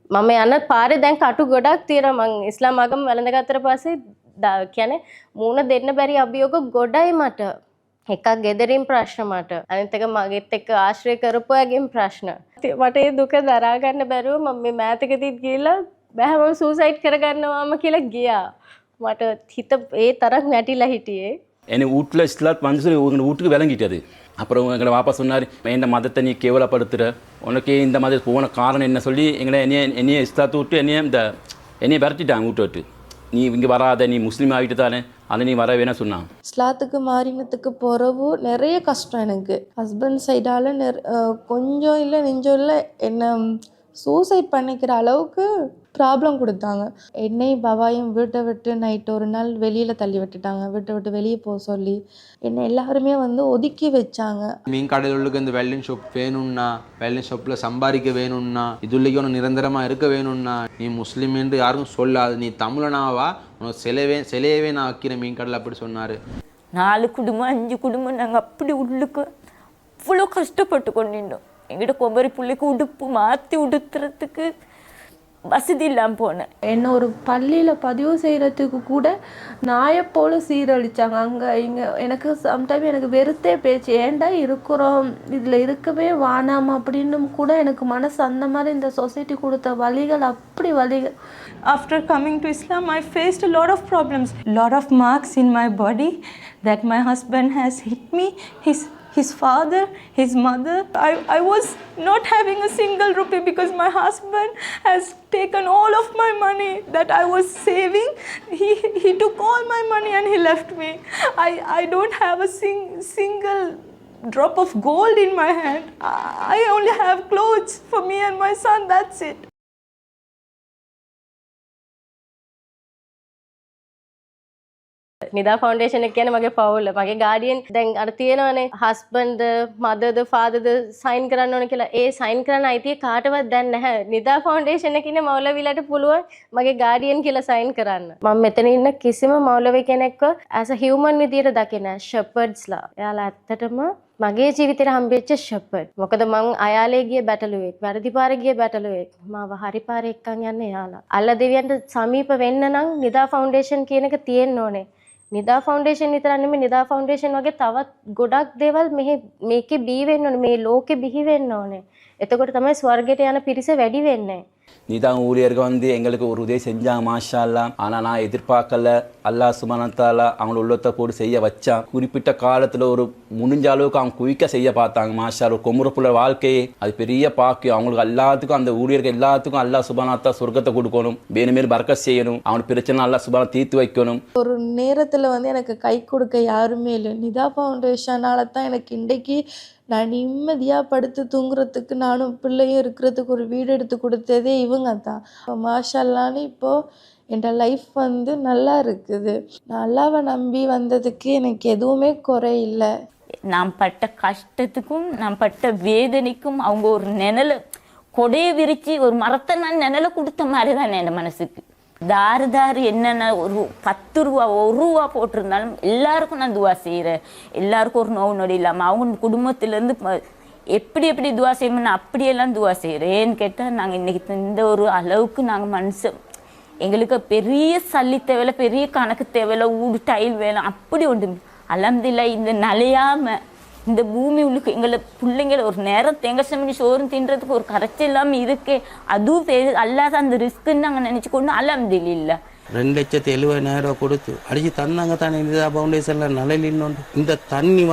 මම යන පාරේ දැන් කටු ගොඩක් තියෙනවා. මං ඉස්ලාම් ආගම වැළඳගත්තට පස්සේ කියන්නේ මූණ දෙන්න බැරි අභියෝග ගොඩයි මට. එකක් ගෙදරින් ප්‍රශ්න මට. අනිත් එක මගෙත් එක්ක ආශ්‍රය කරපු අයගෙන් ප්‍රශ්න. මට ඒ දුක දරා ගන්න බැරුව මම මේ මෑතකදීත් ගිහිල්ලා බෑ මම සූසයිඩ් කරගන්නවාම කියලා ගියා. මට හිත ඒ තරම් නැටිලා හිටියේ. என்னை வீட்டில் இஸ்லாத் வந்து உங்கள் வீட்டுக்கு விளங்கிட்டது. அப்புறம் எங்களை வாபஸ் சொன்னார், இந்த மதத்தை நீ கேவலப்படுத்துகிற, உனக்கு இந்த மதம் போன காரணம் என்ன சொல்லி எங்களை என்னைய இஸ்லாத்தை விட்டு என்னைய விரட்டிட்டாங்க வீட்டை விட்டு. நீ இங்கே வராத, நீ முஸ்லீம் ஆகிட்டு தானே, அதை நீ வர வேணா சொன்னாங்க. இஸ்லாத்துக்கு மாறினத்துக்கு பிறகு நிறைய கஷ்டம் எனக்கு. ஹஸ்பண்ட் சைடால் கொஞ்சம் இல்லை நெஞ்சம் இல்லை என்னை சூசைட் பண்ணிக்கிற அளவுக்கு ப்ராப்ளம் கொடுத்தாங்க. என்னையும் பாபாயும் வீட்டை விட்டு நைட்டு ஒரு நாள் வெளியில் தள்ளி விட்டுட்டாங்க. வீட்டை விட்டு வெளியே போக சொல்லி என்னை எல்லாருமே ஒதுக்கி வச்சாங்க. மீன் கடையில் உள்ள இந்த வெல்டிங் ஷாப் வேணும்னா, வெல்டிங் ஷாப்பில் சம்பாதிக்க வேணும்னா, இதுலேயும் ஒன்று நிரந்தரமாக இருக்க வேணும்னா, நீ முஸ்லீம் என்று யாரும் சொல்லாது, நீ தமிழனாவா, உனக்கு சிலையவே நான் வைக்கிறேன் மீன் கடையில் அப்படி சொன்னார். 4 குடும்பம் 5 குடும்பம் நாங்கள் அப்படி உள்ளுக்கு இவ்வளோ கஷ்டப்பட்டு கொண்டிருந்தோம். எங்கிட்ட கொம்பரி பிள்ளைக்கு உடுப்பு மாற்றி உடுத்துறதுக்கு வசதி இல்லாமல் போனேன். என்ன ஒரு பள்ளியில் பதிவு செய்கிறதுக்கு கூட நாயை போல் சீரழித்தாங்க. அங்கே இங்கே எனக்கு சம்டைம் எனக்கு வெறுத்தே பேச்சு, ஏன்டா இருக்கிறோம் இதில் இருக்கவே வானாம் அப்படின்னு கூட எனக்கு மனசு அந்த மாதிரி இந்த சொசைட்டி கொடுத்த வழிகள் அப்படி வழிகள். After coming to Islam, I faced a lot of problems, lot of marks in my body that my husband has hit me, his father, his mother. I was not having a single rupee because my husband has taken all of my money that I was saving. He took all my money and he left me. I don't have a single drop of gold in my hand. I only have clothes for me and my son, that's it. නිදා foundation එක කියන්නේ මගේ පවුල. මගේ guardian දැන් අර තියෙනවනේ හස්බන්ඩ්ද මදර්ද ෆාදර්ද sign කරන්න ඕන කියලා. ඒ සයින් කරන්න අයිතිය කාටවත් දැන් නැහැ. නිදා ෆවුන්ඩේෂන් එකේ ඉන්න මෞලවිලට පුළුවන් මගේ ගාඩියන් කියලා සයින් කරන්න. මම මෙතන ඉන්න කිසිම මෞලවි කෙනෙක්ව as a human විදියට දකින්නේ නැහැ. ෂෙපර්ඩ්ස්ලා. එයාලා ඇත්තටම මගේ ජීවිතේට හම්බෙච්ච ෂෙපර්ඩ්. මොකද මං අයාලේ ගිය බැටළුවෙක්, වැරදි පාරේ ගිය බැටළුවෙක්. මාව හරි පාරේ එක්කන් යන්නේ එයාලා. අල්ලා දෙවියන්ට සමීප වෙන්න නම් නිදා ෆවුන්ඩේෂන් කියන එක තියෙන්න ඕනේ. නිදා ෆවුන්ඩේෂන් විතරක් නෙමෙයි, නිදා ෆවුන්ඩේෂන් වගේ තවත් ගොඩක් දේවල් මේකේ බී වෙන්න ඕනේ, මේ ලෝකෙ බිහි වෙන්න ඕනේ. එතකොට තමයි ස්වර්ගයට යන පිරිස වැඩි වෙන්නේ. நீதா ஊழியர்கள் வந்து எங்களுக்கு ஒரு உதவி செஞ்சாங்க மாஷா அல்லா. ஆனால் நான் எதிர்பார்க்கல. அல்லாஹ் சுப்ஹானஹு வ தஆலா அவங்கள உள்ளத்தை போட்டு செய்ய வச்சான். குறிப்பிட்ட காலத்தில் ஒரு முடிஞ்ச அளவுக்கு அவங்க குயிக்காக செய்ய பார்த்தாங்க மாஷா. ஒரு கொமுறப்புள்ள வாழ்க்கையே அது பெரிய பாக்கியம். அவங்களுக்கு எல்லாத்துக்கும், அந்த ஊழியர்கள் எல்லாத்துக்கும் அல்லாஹ் சுப்ஹானஹு வ தஆலா சொர்க்கத்தை கொடுக்கணும், மேலும் மேலும் பரக்கத் செய்யணும், அவனுக்கு பிரச்சனை அல்லாஹ் சுப்ஹானஹு தீர்த்து வைக்கணும். ஒரு நேரத்தில் எனக்கு கை கொடுக்க யாருமே இல்லை. நிதா ஃபவுண்டேஷனால தான் எனக்கு இன்றைக்கு நான் நிம்மதியாக படுத்து தூங்குறதுக்கு நானும் பிள்ளையும் இருக்கிறதுக்கு ஒரு வீடு எடுத்து கொடுத்ததே இவங்க தான். மாஷால்லான்னு இப்போது என் லைஃப் நல்லா இருக்குது. நான் அல்லாவை நம்பி வந்ததுக்கு எனக்கு எதுவுமே குறை இல்லை. நான் பட்ட கஷ்டத்துக்கும் நான் பட்ட வேதனைக்கும் அவங்க ஒரு நிழலை கொடையை விரித்து ஒரு மரத்தை நான் நிழலை கொடுத்த மாதிரி தான் என் மனசுக்கு. தாறு என்னென்ன ஒரு 10 ரூபா 1 ரூபா போட்டிருந்தாலும் எல்லாருக்கும் நான் துவா செய்கிறேன். எல்லாருக்கும் ஒரு நோவு நொடி இல்லாமல் அவங்க குடும்பத்திலேருந்து எப்படி துவா செய்யணும்னு அப்படியெல்லாம் துவா செய்கிறேன். ஏன்னு கேட்டால் நாங்கள் இன்றைக்கி இந்த ஒரு அளவுக்கு நாங்கள் மனுஷன், எங்களுக்கு பெரிய சல்லி தேவையில்லை, பெரிய கணக்கு தேவையில்லை, ஊடு டைல் வேலை அப்படி ஒன்று. அல்ஹம்துலில்லாஹ் இந்த நலையாமல் இந்த பூமி உள்ளுக்கு எங்களை பிள்ளைங்களை ஒரு நேரம் தேங்காய் சமைச்சு சோறு தின்றதுக்கு ஒரு கரைச்சி இல்லாமல் இருக்கே, அதுவும் அல்லாத அந்த ரிஸ்க்குன்னு நாங்கள் நினச்சி கொண்டு அல்ஹம்துலில்லாஹ் 2,70,000 கொடுத்து அடிச்சு தந்தாங்க தானே நிதா ஃபவுண்டேஷனில் நிலையில் இன்னொன்று. இந்த தண்ணி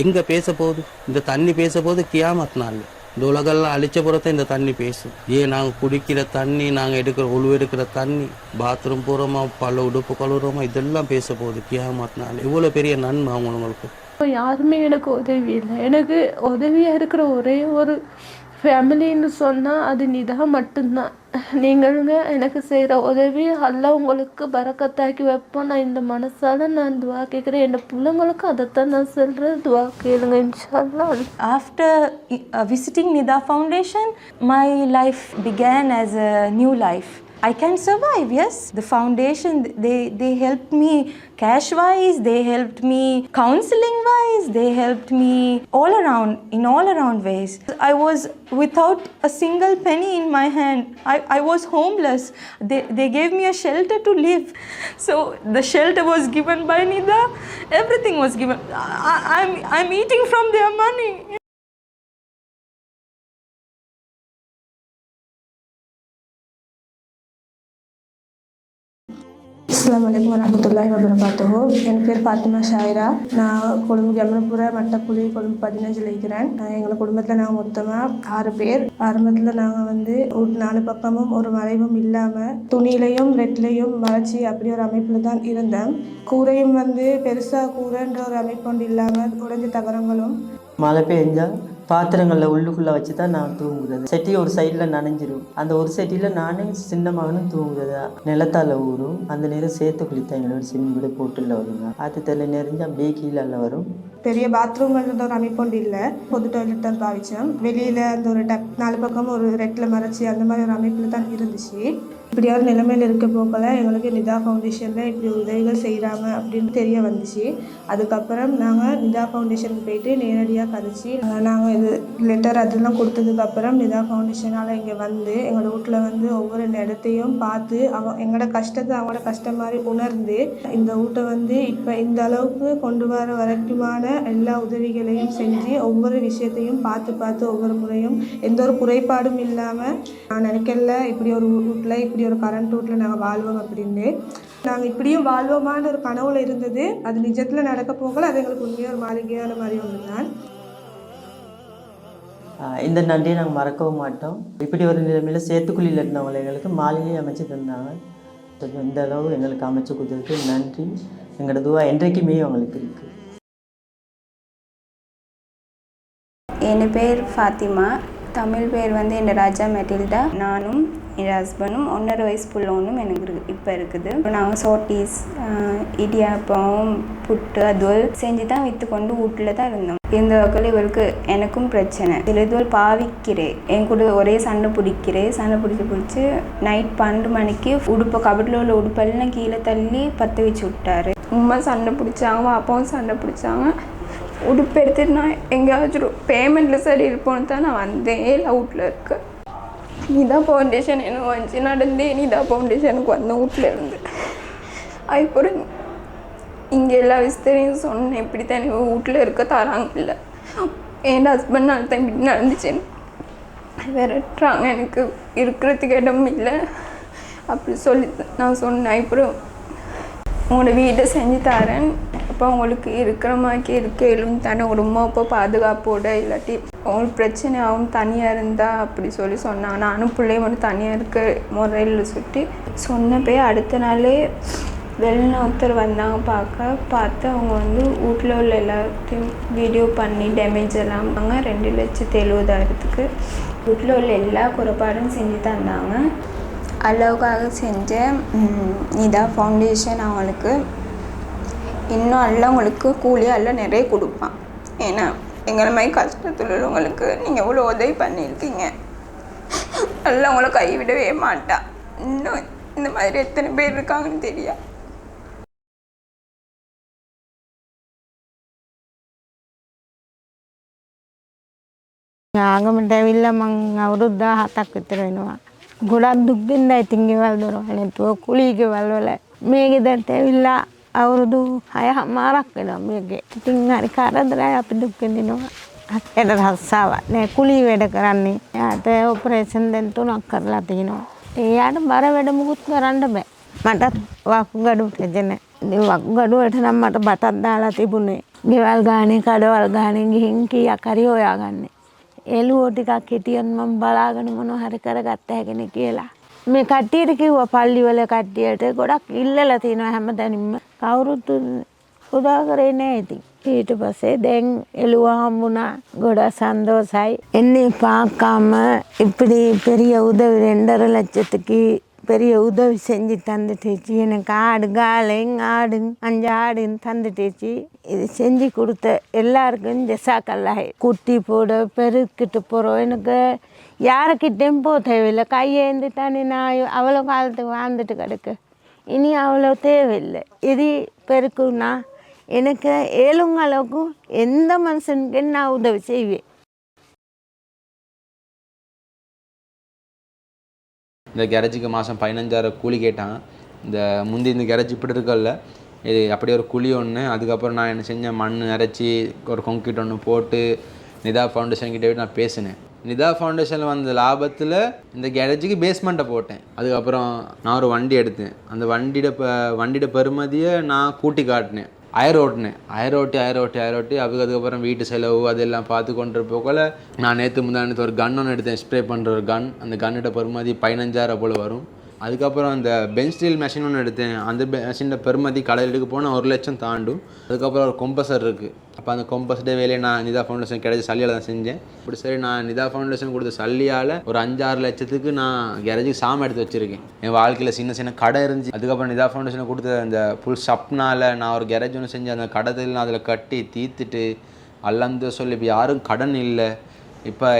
எங்கே பேச போகுது? இந்த தண்ணி பேச போகுது கியாமத் நாள். இந்த உலகெல்லாம் அழிச்ச புறத்தை இந்த தண்ணி பேசும். ஏன் நாங்கள் குடிக்கிற தண்ணி, நாங்கள் எடுக்கிற தண்ணி, பாத்ரூம் போகிறோமா, பல உடுப்பு கழுவுறோமா, இதெல்லாம் பேச போகுது கியாமத் நாள். இவ்வளோ பெரிய நன்மை அவங்களுக்கு. யாருமே எனக்கு உதவி இல்லை. எனக்கு உதவியாக இருக்கிற ஒரே ஒரு ஃபேமிலின்னு சொன்னால் அது நிதா மட்டும்தான். நீங்களுங்க எனக்கு செய்கிற உதவி அல்லாஹ் உங்களுக்கு பரக்கத்தாக்கி வைப்போம். நான் இந்த மனசால் நான் துவா கேட்குறேன். என் பிள்ளைங்களுக்கும் அதைத்தான் நான் சொல்கிறேன், துவா கேளுங்க இன்ஷா அல்லாஹ். After visiting Nida Foundation, my life began as a new life. I can survive, yes. The foundation, they helped me cash-wise, they helped me counseling-wise, they helped me in all around ways. I was without a single penny in my hand. I was homeless. They gave me a shelter to live. So the shelter was given by Nida. Everything was given. I'm eating from their money. அஸ்ஸலாமு அலைக்கும் வரஹ்மத்துல்லாஹி வபரகாத்துஹு. என் பேர் பாத்திமா ஷாயிரா. நான் கொழும்பு கமலபுர மட்டக்குழி கொழும்பு 15 இருக்கிறேன். எங்கள் குடும்பத்தில் நாங்கள் மொத்தமாக 6 பேர். ஆரம்பத்தில் நாங்கள் 4 பக்கமும் ஒரு மறைவும் இல்லாமல் துணியிலையும் ரெட்லையும் மறைச்சி அப்படி ஒரு அமைப்பில் தான் இருந்தேன். கூரையும் பெருசாக கூரைன்ற ஒரு அமைப்பு ஒன்று இல்லாமல் உடைஞ்ச தகரங்களும். மழை பெஞ்சா பாத்திரங்களில் உள்ளுக்குள்ளே வச்சு தான் நான் தூங்குறது. செட்டி ஒரு சைடில் நனைஞ்சிரும். அந்த ஒரு செட்டியில் நானே சின்ன மகனும் தூங்குறது. நிலத்தால் ஊறும். அந்த நேரம் சேர்த்து குளித்தான் எங்களோட சிம்பிடு போட்டுல வருங்க. அது தண்ணி நெறிஞ்சு அப்படியே கீழே வரும். பெரிய பாத்ரூம்ன்ற ஒரு அமைப்பு ஒன்று இல்லை. பொது டாய்லெட் தான் பாவிச்சேன். வெளியில் அந்த ஒரு 4 பக்கமும் ஒரு ரெட்டில் மறைச்சி அந்த மாதிரி ஒரு அமைப்பில் தான் இருந்துச்சு. இப்படியான நிலைமையில் இருக்க போக்கல எங்களுக்கு நிதா ஃபவுண்டேஷனில் இப்படி உதவிகள் செய்கிறாங்க அப்படின்னு தெரிய வந்துச்சு. அதுக்கப்புறம் நாங்கள் நிதா ஃபவுண்டேஷனுக்கு போயிட்டு நேரடியாக கதைச்சி நாங்கள் இது லெட்டர் அதெல்லாம் கொடுத்ததுக்கப்புறம் நிதா ஃபவுண்டேஷனால் இங்கே எங்களோட வீட்டில் ஒவ்வொரு இடத்தையும் பார்த்து எங்களோட கஷ்டத்தை அவங்களோட கஷ்டம் மாதிரி உணர்ந்து இந்த வீட்டை இப்போ இந்த அளவுக்கு கொண்டு வர வரைக்குமான எல்லா உதவிகளையும் செஞ்சு ஒவ்வொரு விஷயத்தையும் பார்த்து ஒவ்வொரு முறையும் எந்த ஒரு குறைபாடும் இல்லாமல் நான் நினைக்கல இப்படி ஒரு வீட்டில் இப்படி ஒரு கரண்ட் வீட்டில் நாங்கள் வாழ்வோம் அப்படின்னு. நாங்கள் இப்படியும் வாழ்வோமான ஒரு கனவுல இருந்தது. அது நிஜத்தில் நடக்க போகல. அது எங்களுக்கு உண்மையாக ஒரு மாளிகையான மாதிரி ஒன்று தான். இந்த நன்றியை நாங்கள் மறக்கவும் மாட்டோம். இப்படி ஒரு நிலைமையில் சேத்துக்குழியில் இருந்தவங்களை எங்களுக்கு மாளிகையை அமைச்சு தந்தாங்க. இந்த அளவு எங்களுக்கு அமைச்சு கொடுத்ததுக்கு நன்றி. எங்களோட துவா என்றைக்குமே அவங்களுக்கு இருக்குது. என் பேர் ஃபாத்திமா. தமிழ் பேர் என் ராஜா மெட்டில்டா. நானும் என் ஹஸ்பண்டும் 1.5 வயசு புள்ள ஒன்றும் எனக்கு இப்போ இருக்குது. நாங்கள் சோட்டீஸ், இடியாப்பம், புட்டு அதுவல் செஞ்சு தான் விற்று கொண்டு வீட்டில் தான் இருந்தோம். இந்த வகையில் இவருக்கு எனக்கும் பிரச்சனை. சில இதுவல் பாவிக்கிறேன். என் கூட ஒரே சண்டை பிடிச்சி நைட் 12 மணிக்கு கபடில் உள்ள உடுப்பெல்லாம் கீழே தள்ளி பற்ற வச்சு விட்டாரு. உமா சண்டை பிடிச்சாங்க, அப்பாவும் சண்டை பிடிச்சாங்க. உடுப்பு எடுத்துட்டு நான் எங்கேயாச்சும் பேமெண்ட்டில் சரி இருப்போன்னு தான் நான் வந்தேன். வீட்டில் இருக்கேன். நிதா ஃபவுண்டேஷன் எனக்கு வந்துச்சு. நடந்தேன் நிதா ஃபவுண்டேஷனுக்கு வந்தேன் வீட்டில் இருந்து. அதுக்கப்புறம் இங்கே எல்லா விஷயத்தையும் சொன்னேன். இப்படி தான் எனக்கு வீட்டில் இருக்க தராங்க இல்லை. என் ஹஸ்பண்ட்னால தான் இப்படி நடந்துச்சுன்னு விரட்டுறாங்க. எனக்கு இருக்கிறதுக்கு இடம் இல்லை அப்படி சொல்லி நான் சொன்னேன். அப்புறம் உங்களோட வீட்டை செஞ்சு தரேன். அப்போ உங்களுக்கு இருக்கிற மாதிரி இருக்கையிலும் தானே ஒரு உமா அப்போ பாதுகாப்போட இல்லாட்டி உங்களுக்கு பிரச்சனை ஆகும் தனியாக இருந்தால் அப்படி சொன்னாங்க. நானும் பிள்ளையும் மட்டும் தனியாக இருக்க முறையில் சுட்டி சொன்னப்போ அடுத்த நாளே வெளிநாத்தர் வந்தாங்க பார்த்து அவங்க வீட்டில் உள்ள எல்லாத்தையும் வீடியோ பண்ணி டேமேஜ் எல்லாம் 2,70,000 வீட்டில் உள்ள எல்லா குறைபாடும் செஞ்சு தந்தாங்க. அளவுக்காக செஞ்ச நிதா ஃபவுண்டேஷன் அவங்களுக்கு இன்னும் அவங்களுக்கு கூலியாக நிறைய கொடுப்பான். ஏன்னா எங்களை மாதிரி கஷ்டத்தில் உள்ளவங்களுக்கு நீங்கள் எவ்வளோ உதவி பண்ணியிருக்கீங்க. அவங்கள கைவிடவே மாட்டா. இன்னும் இந்த மாதிரி எத்தனை பேர் இருக்காங்கன்னு தெரியா. ආගමට ඇවිල්ලා මං අවුරුදු 17ක් විතර වෙනවා. ගොඩක් දුක් දෙන්නයි ඉතින් ගෙවල් දොරවල් නැතුව කුලී ගෙවල් වල මේ ගෙදරට ඇවිල්ලා අවුරුදු 6මාරක් වෙනවා මේකේ. ඉතින් හරි කරදරයි අපි දුක් විඳිනවා. අතට රස්සාවක් නෑ කුලී වැඩ කරන්නේ. යාට ඔපරේෂන් දැන් 3ක් කරලා තිනවා. එයාට බර වැඩ මුකුත් කරන්න බෑ. මට වකුගඩු රැජෙන. ඉතින් වකුගඩු වලට නම් මට බතක් දාලා තිබුණේ. ගෙවල් ගානේ කඩවල් ගානේ ගිහින් කීයක් හරි හොයාගන්නේ. එළුවෝ ටිකක් හිටියොත් මම බලාගෙන මොනවා හරි කරගත්ත හැකිනේ කියලා. මේ කට්ටියට කිව්වා පල්ලිවල කට්ටියට ගොඩක් ඉල්ලලා තිනවා හැමදැනින්ම. කවුරුත් උදා කරේ නැහැ ඉතින්. ඊට පස්සේ දැන් එළුවා හම්බුණා. ගොඩක් සන්තෝසයි. என்னை பார்க்காம இப்படி பெரிய உதவி 2.5 லட்சத்துக்கு பெரிய உதவி செஞ்சு தந்துட்டுச்சு. எனக்கு ஆடு காலையும் ஆடு 5 ஆடுன்னு தந்துட்டுச்சு. இது செஞ்சு கொடுத்த எல்லாருக்கும் ஜெசாக்கல்லாஹ். குட்டி போட பெருக்கிட்டு போகிறோம். எனக்கு யாருக்கிட்டேயும் போக தேவையில்லை. கையேந்தி தானே நான் அவ்வளோ காலத்துக்கு வாழ்ந்துட்டு கிடக்கு. இனி அவ்வளோ தேவையில்லை. இது பெருக்குன்னா எனக்கு ஏழுங்க அளவுக்கு எந்த மனுஷனுக்கு நான் உதவி செய்வேன். இந்த கேரேஜுக்கு மாதம் 15,000 கூலி கேட்டான். இந்த கேரேஜ் இப்படி இருக்கல, இது அப்படியே ஒரு குழி ஒன்று. அதுக்கப்புறம் நான் என்ன செஞ்சேன், மண் அரைச்சி ஒரு கொங்கிட் ஒன்று போட்டு நிதா ஃபவுண்டேஷன் கிட்டே போய் நான் பேசினேன். நிதா ஃபவுண்டேஷனில் வந்த லாபத்தில் இந்த கேரேஜுக்கு பேஸ்மெண்ட்டை போட்டேன். அதுக்கப்புறம் நான் ஒரு வண்டி எடுத்தேன். அந்த வண்டியோட பெறுமதியை நான் கூட்டி காட்டினேன். அயரோட்டி அதுக்கப்புறம் வீட்டு செலவு அதெல்லாம் பார்த்து கொண்டு போகல. நான் முந்தானத்து ஒரு கன் ஒன்று எடுத்தேன், ஸ்ப்ரே பண்ணுற ஒரு கன். அந்த கன்னோட பெறுமதி 15,000 போல் வரும். அதுக்கப்புறம் அந்த பெஞ்ச் ஸ்டீல் மெஷின் ஒன்று எடுத்தேன். அந்த மெஷினோட பெறுமதி கடையில் எடுக்க போனால் 1 லட்சம் தாண்டும். அதுக்கப்புறம் ஒரு கொம்பஸர் இருக்குது. அப்போ அந்த கொம்பஸோட வேலையை நான் நிதா ஃபவுண்டேஷன் கிடைச்ச சல்லியால் தான் செஞ்சேன். இப்படி சரி, நான் நிதா ஃபவுண்டேஷன் கொடுத்த சல்லியால் ஒரு 5-6 லட்சத்துக்கு நான் கேரேஜுக்கு சாமான் எடுத்து வச்சுருக்கேன். என் வாழ்க்கையில் சின்ன கடை இருந்துச்சு. அதுக்கப்புறம் நிதா ஃபவுண்டேஷனை கொடுத்த அந்த ஃபுல் ஷப்னால் நான் ஒரு கேரேஜ் ஒன்று செஞ்சேன். அந்த கடத்தில் நான் அதில் கட்டி தீர்த்துட்டு அல்லாந்து சொல்லி இப்போ யாரும் கடன் இல்லை. இப்போ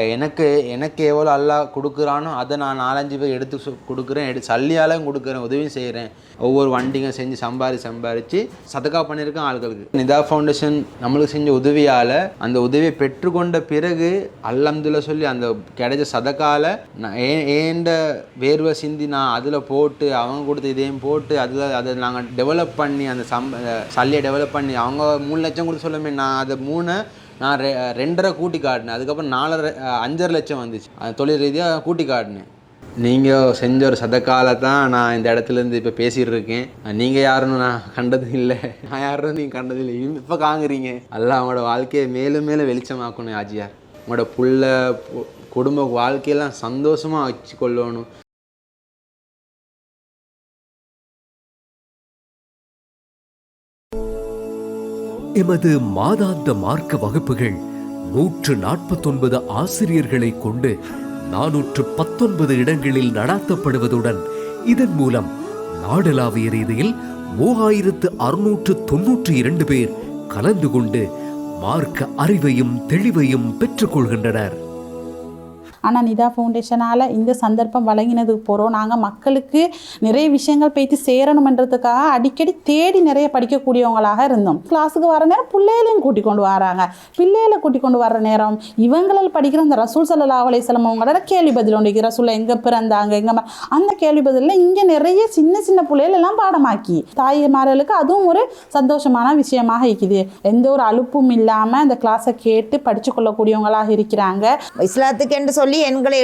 எனக்கு எவ்வளோ அல்லா கொடுக்குறானோ அதை நான் 4-5 பேர் எடுத்து கொடுக்குறேன். சல்லியாலும் கொடுக்குறேன், உதவியும் செய்கிறேன். ஒவ்வொரு வண்டிங்க செஞ்சு சம்பாரித்து சதக்கா பண்ணியிருக்கேன் ஆட்களுக்கு. நிதா ஃபவுண்டேஷன் நம்மளுக்கு செஞ்ச உதவியால் அந்த உதவியை பெற்றுக்கொண்ட பிறகு அல்ஹம்துலில்லாஹ் சொல்லி அந்த கிடைச்ச சதக்கால நான் ஏண்ட வேர்வை சிந்தி நான் அதில் போட்டு அவங்க கொடுத்த இதையும் போட்டு அதை நாங்கள் டெவலப் பண்ணி அந்த சல்லியை டெவலப் பண்ணி அவங்க 3 லட்சம் கொடுத்து சொல்லுமே, நான் அதை 3 நான் 2.5 கூட்டி காட்டினேன். அதுக்கப்புறம் 5.5 லட்சம் வந்துச்சு. அது தொழில் ரீதியாக கூட்டி காட்டினேன். நீங்கள் செஞ்ச ஒரு சதக்கால தான் நான் இந்த இடத்துலேருந்து இப்போ பேசிகிட்டு இருக்கேன். நீங்கள் யாருன்னு நான் கண்டது இல்லை, நான் யாருன்னு நீங்கள் கண்டது இல்லை. இப்போ காங்குறீங்க. எல்லாம் அவங்களோட வாழ்க்கையை மேலும் மேலும் வெளிச்சமாக்கணும் ஆஜியார். உங்களோட புள்ள குடும்ப வாழ்க்கையெல்லாம் சந்தோஷமாக வச்சு கொள்ளணும். எமது மாதாந்த மார்க்க வகுப்புகள் 149 ஆசிரியர்களை கொண்டு 419 இடங்களில் நடாத்தப்படுவதுடன் இதன் மூலம் நாடளாவிய ரீதியில் 3692 பேர் கலந்து கொண்டு மார்க்க அறிவையும் தெளிவையும் பெற்றுக்கொள்கின்றனர். ஆனால் நிதா ஃபவுண்டேஷனால் இந்த சந்தர்ப்பம் வழங்கினதுக்கு போகிறோம். நாங்கள் மக்களுக்கு நிறைய விஷயங்கள் போய்த்து சேரணுன்றதுக்காக அடிக்கடி தேடி நிறைய படிக்கக்கூடியவங்களாக இருந்தோம். கிளாஸுக்கு வர நேரம் பிள்ளைகளையும் கூட்டிக் கொண்டு வராங்க. பிள்ளைகளை கூட்டிக் கொண்டு வர நேரம் இவங்களில் படிக்கிற அந்த ரசூல் ஸல்லல்லாஹு அலைஹி வஸல்லம் அவங்களோட கேள்வி பதில் ஒன்று, ரசூல் எங்கே பிறந்தாங்க எங்கே, அந்த கேள்வி பதிலில் இங்கே நிறைய சின்ன பிள்ளைகள் எல்லாம் பாடமாக்கி தாய்மார்களுக்கு அதுவும் ஒரு சந்தோஷமான விஷயமாக இருக்குது. எந்த ஒரு அலுப்பும் இல்லாமல் அந்த கிளாஸை கேட்டு படித்து கொள்ளக்கூடியவங்களாக இருக்கிறாங்க. இஸ்லாத்துக்கு என்று சொல்லி எண்களை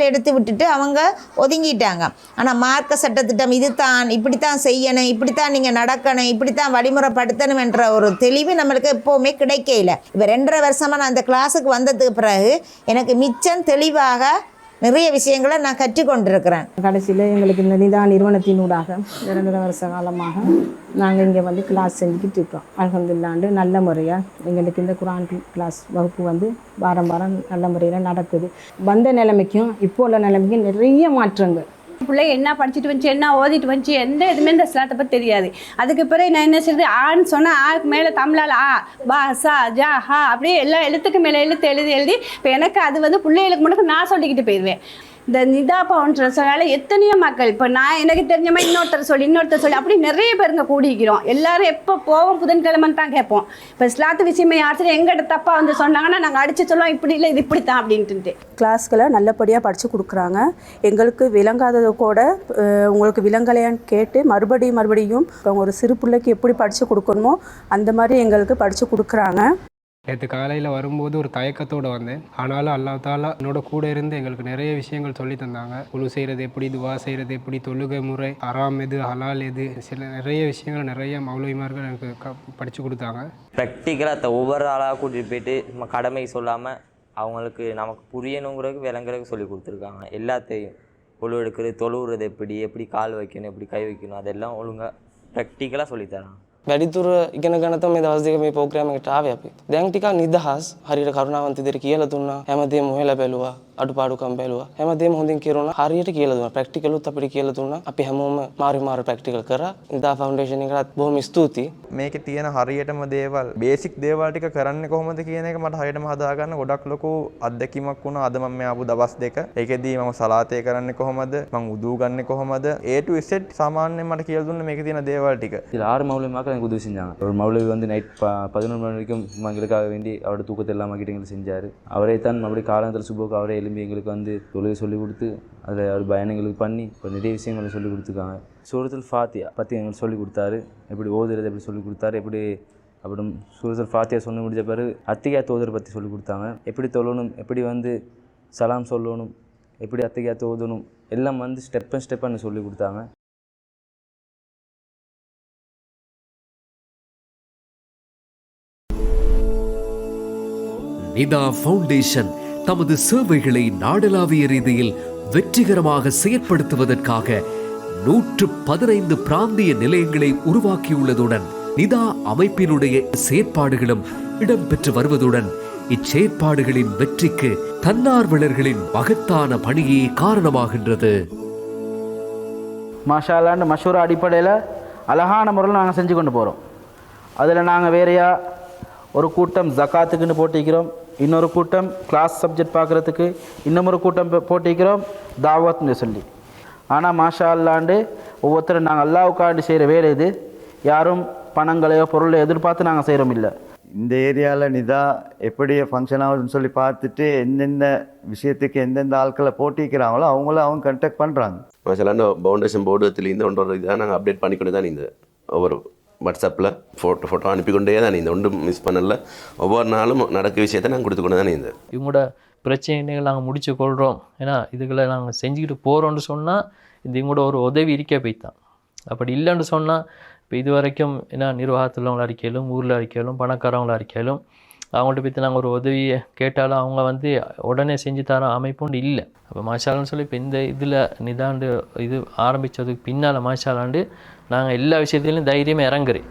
எடுத்து விட்டுட்டு அவங்க ஒதுங்கிட்டாங்க. ஆனால் மார்க்க சட்டத்திட்டம் இதுதான், இப்படித்தான் செய்யணும், இப்படித்தான் நீங்கள் நடக்கணும், இப்படித்தான் வழிமுறைப்படுத்தணும் என்ற ஒரு தெளிவு நம்மளுக்கு எப்போவுமே கிடைக்கல. இப்போ 2.5 வருஷமாக நான் அந்த கிளாஸுக்கு வந்ததுக்கு பிறகு எனக்கு மிச்சம் தெளிவாக நிறைய விஷயங்களை நான் கற்றுக்கொண்டிருக்கிறேன். கடைசியில் எங்களுக்கு இந்த நிதா நிறுவனத்தினூடாக 2.5 வருஷ காலமாக நாங்கள் இங்கே வந்து கிளாஸ் செஞ்சுக்கிட்டு இருக்கோம். அல்ஹம்துலில்லாஹ் நல்ல முறையாக எங்களுக்கு இந்த குர்ஆன் கிளாஸ் வகுப்பு வாரம் நல்ல முறையில் நடக்குது. வந்த நிலைமைக்கும் இப்போ உள்ள நிலைமைக்கும் நிறைய மாற்றங்கள். பிள்ளை என்ன படிச்சுட்டு வந்துச்சு, என்ன ஓதிட்டு வந்துச்சு, எந்த எதுவுமே இந்த இஸ்லாத்தை பற்றி தெரியாது. அதுக்கு பிறகு நான் என்ன செய்யுது, ஆன்னு சொன்னால் ஆக்கு மேலே தமிழால் ஆ பா சா ஜா ஹா அப்படியே எல்லா எழுத்துக்கு மேலே எழுதி இப்போ எனக்கு அது பிள்ளைகளுக்கு மட்டும் நான் சொல்லிக்கிட்டு போயிடுவேன். இந்த நிதா ஃபவுண்டேஷனால எத்தனையோ மக்கள் இப்போ நான் எனக்கு தெரிஞ்ச மாதிரி இன்னொருத்தர் சொல்லி அப்படி நிறைய பேருங்க கூடிக்கிறோம். எல்லாரும் எப்போ போவோம் புதன்கிழமைன்னு தான் கேட்போம். இப்போ இஸ்லாத்து விஷயமே யாரும் எங்கிட்ட தப்பாக சொன்னாங்கன்னா நாங்கள் அடித்து சொல்லுவோம், இப்படி இல்லை இது இப்படி தான் அப்படின்ட்டு. கிளாஸ்களை நல்லபடியாக படித்து கொடுக்குறாங்க. எங்களுக்கு விளங்காதது கூட உங்களுக்கு விளங்கலையான்னு கேட்டு மறுபடியும் அவங்க ஒரு சிறு பிள்ளைக்கு எப்படி படித்து கொடுக்கணுமோ அந்த மாதிரி எங்களுக்கு படித்து கொடுக்குறாங்க. நேற்று காலையில் வரும்போது ஒரு தயக்கத்தோடு வந்தேன். ஆனாலும் அல்லாஹ் தஆலா என்னோட கூட இருந்து எங்களுக்கு நிறைய விஷயங்கள் சொல்லி தந்தாங்க. குழு செய்கிறது எப்படி, துவா செய்கிறது எப்படி, தொழுகை முறை, ஹராம் எது ஹலால் எது, நிறைய விஷயங்கள் நிறைய மௌலவிமார்கள் எனக்கு படித்து கொடுத்தாங்க. ப்ராக்டிக்கலாக ஒவ்வொரு ஆளாக கூட்டிகிட்டு போயிட்டு நம்ம கடமை சொல்லாமல் அவங்களுக்கு நமக்கு புரியணுங்கிறதுக்கு விளங்குறதுக்கு சொல்லி கொடுத்துருக்காங்க. எல்லாத்தையும் ஒழு எடுக்கிறது, தொழுவுறது எப்படி கால் வைக்கணும், எப்படி கை வைக்கணும், அதெல்லாம் ஒழுங்காக ப்ராக்டிக்கலாக சொல்லித்தராங்க. වැඩිදුර ඉගෙන ගන්න තමයි මේ දවස් දෙක මේ ප්‍රෝග්‍රෑම් එකට ආවේ අපි. දැන් ටිකක් නිදහස්. හරියට කරුණාවන්ත විදිහට කියලා දුන්නා. හැමදේම හොයලා බැලුවා. අඩුපාඩුකම් බැලුවා. හැමදේම හොඳින් කෙරුණා. හරියට කියලා දුන්නා. ප්‍රැක්ටිකලුත් අපිට කියලා දුන්නා. අපි හැමෝම මාරු ප්‍රැක්ටිකල් කරා. නිදා ෆවුන්ඩේෂන් එකටත් බොහොම ස්තුතියි. මේකේ තියෙන හරියටම දේවල් බේසික් දේවල් ටික කරන්නේ කොහොමද කියන එක මට හරියටම හදාගන්න ගොඩක් ලොකු අත්දැකීමක් වුණා. අද මම මේ ආපු දවස් දෙක. ඒකෙදී මම සලාතේ කරන්නේ කොහොමද? මම උදූ ගන්නෙ කොහොමද? A to Z සාමාන්‍යයෙන් මට කියලා දුන්නේ මේකේ තියෙන දේවල් ටික. இதில் 6 மௌலவிமாக்க எனக்கு உதவி செஞ்சாங்க. ஒரு மௌலவி வந்து நைட் 11 மணி வரைக்கும் எங்களுக்காக வேண்டி அவரோட தூக்கத்தை எல்லாம் கிட்ட எங்களுக்கு செஞ்சார். அவரே தான் மறுபடியும் காலத்தில் சுபோக்கு அவரே எழும்பி எங்களுக்கு வந்து தொழுகை சொல்லிக் கொடுத்து அதில் அவர் பயணங்களுக்கு பண்ணி இப்போ நிறைய விஷயங்களை சொல்லிக் கொடுத்துருக்காங்க. சூரத்துல் ஃபாத்தியா பற்றி எங்களுக்கு சொல்லிக் கொடுத்தாரு. எப்படி ஓதுறது எப்படி சொல்லிக் கொடுத்தாரு. எப்படி அப்படி சூரத்துல் ஃபாத்தியா சொன்ன முடிஞ்ச பிறகு அத்திகா தோதரை பற்றி சொல்லிக் கொடுத்தாங்க. எப்படி தொழணும், எப்படி வந்து சலாம் சொல்லணும், எப்படி அத்திகா தோதணும் எல்லாம் வந்து ஸ்டெப் பை ஸ்டெப்பாக சொல்லிக் கொடுத்தாங்க. நிதா ஃபவுண்டேஷன் தமது சேவைகளை நாடளாவிய ரீதியில் வெற்றிகரமாக செயற்படுத்துவதற்காக 115 பிராந்திய நிலையங்களை உருவாக்கியுள்ளதுடன் நிதா அமைப்பினுடைய செயற்பாடுகளும் இடம்பெற்று வருவதுடன் இச்செயற்பாடுகளின் வெற்றிக்கு தன்னார்வலர்களின் மகத்தான பணியே காரணமாகின்றது. மாஷால்லான்னு மஷூரா அடிப்படையில் அழகான முறையில் நாங்கள் செஞ்சு கொண்டு போகிறோம். அதில் நாங்கள் வேறையா ஒரு கூட்டம் ஜக்காத்துக்குன்னு போட்டிக்கிறோம், இன்னொரு கூட்டம் கிளாஸ் சப்ஜெக்ட் பார்க்குறதுக்கு, இன்னொரு கூட்டம் போட்டிக்கிறோம் தாவத்னு சொல்லி. ஆனால் மாஷா அல்லாண்டு ஒவ்வொருத்தரும் நாங்கள் அல்லாவுக்காண்டு செய்கிற வேலை இது. யாரும் பணங்களையோ பொருளையோ எதிர்பார்த்து நாங்கள் செய்கிறோம் இல்லை. இந்த ஏரியாவில் நிதா எப்படி ஃபங்க்ஷன் ஆகுதுன்னு சொல்லி பார்த்துட்டு எந்தெந்த விஷயத்துக்கு எந்தெந்த ஆட்களை போட்டிக்கிறாங்களோ அவங்க கண்டக்ட் பண்ணுறாங்க. மாஷால்லா ஃபவுண்டேஷன் போர்டுலேருந்து ஒன்றரை இதாக நாங்கள் அப்டேட் பண்ணிக்கொண்டு தான் இந்த ஒவ்வொரு வாட்ஸ்அப்பில் ஃபோட்டோ அனுப்பிக்கொண்டே தான் இந்த ஒன்றும் மிஸ் பண்ணல. ஒவ்வொரு நாளும் நடக்க விஷயத்தை நாங்கள் கொடுத்துக்கொண்டு தான் இந்த இவங்களோட பிரச்சனைகள் நாங்கள் முடிச்சு கொள்கிறோம். ஏன்னா இதுகளை நாங்கள் செஞ்சுக்கிட்டு போகிறோன்னு சொன்னால் இது இவங்களோட ஒரு உதவி இருக்க போய்த்தான். அப்படி இல்லைன்னு சொன்னால் இப்போ இது வரைக்கும் ஏன்னா நிர்வாகத்தில் உள்ளவங்கள அறிக்கையிலும் ஊரில் அறிக்கையிலும் பணக்காரவங்கள அறிக்கையிலும் அவங்கள்ட்ட பற்றி நாங்கள் ஒரு உதவியை கேட்டாலும் அவங்க வந்து உடனே செஞ்சு தர அமைப்புண்டு இல்லை. அப்போ மாஷாலான்னு சொல்லி இப்போ இந்த இதில் நிதாண்டு இது ஆரம்பித்ததுக்கு பின்னால் மாஷாலாண்டு நாங்கள் எல்லா விஷயத்துலையும் தைரியமாக இறங்குறேன்.